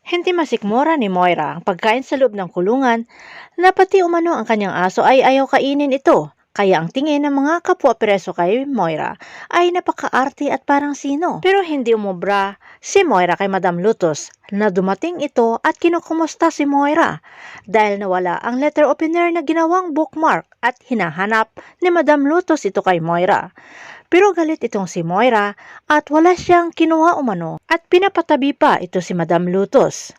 Hindi masikmura ni Moira ang pagkain sa loob ng kulungan na pati umano ang kanyang aso ay ayaw kainin ito. Kaya ang tingin ng mga kapwa preso kay Moira ay napakaarte at parang sino. Pero hindi umubra si Moira kay Madam Lutos na dumating ito at kinukumusta si Moira dahil nawala ang letter opener na ginawang bookmark at hinahanap ni Madam Lutos ito kay Moira. Pero galit itong si Moira at wala siyang kinuha umano at pinapatabi pa ito si Madam Lutos.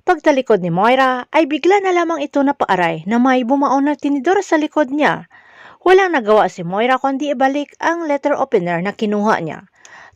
Pagtalikod ni Moira ay bigla na lamang ito napaaray na may bumaon na tinidor sa likod niya. Walang nagawa si Moira kundi ibalik ang letter opener na kinuha niya.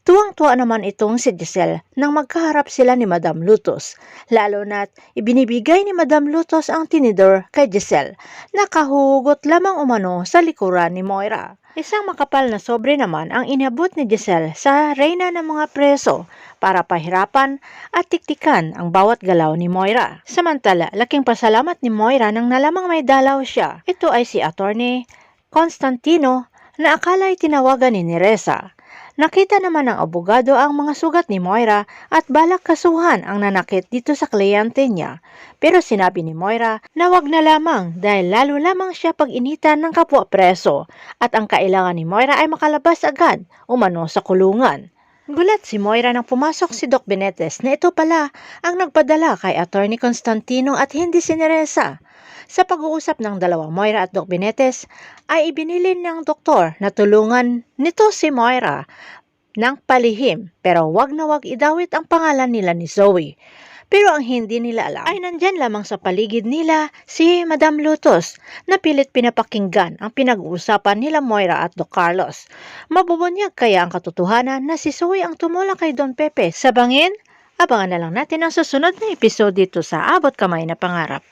Tuwang-tuwa naman itong si Giselle nang magkaharap sila ni Madam Lutos, lalo na't ibinibigay ni Madam Lutos ang tinidor kay Giselle na kahugot lamang umano sa likuran ni Moira. Isang makapal na sobre naman ang inabot ni Giselle sa reyna ng mga preso para pahirapan at tiktikan ang bawat galaw ni Moira. Samantala, laking pasalamat ni Moira nang nalamang may dalaw siya. Ito ay si Attorney Constantino na akala'y tinawagan ni Neresa. Nakita naman ng abogado ang mga sugat ni Moira at balak kasuhan ang nanakit dito sa kliyente niya. Pero sinabi ni Moira na wag na lamang dahil lalo lamang siya pag-initan ng kapwa preso at ang kailangan ni Moira ay makalabas agad umano sa kulungan. Gulat si Moira nang pumasok si Doc Benetes na ito pala ang nagpadala kay Attorney Constantino at hindi si Neresa. Sa pag-uusap ng dalawa, Moira at Doc Benetes, ay ibinilin ng doktor na tulungan nito si Moira ng palihim pero wag na wag idawit ang pangalan nila ni Zoe. Pero ang hindi nila alam ay nandyan lamang sa paligid nila si Madam Lutos na pilit pinapakinggan ang pinag-uusapan nila Moira at Doc Carlos. Mabubunyag kaya ang katotohanan na si Zoe ang tumulong kay Don Pepe sa bangin? Abangan na lang natin ang susunod na episode dito sa Abot Kamay na Pangarap.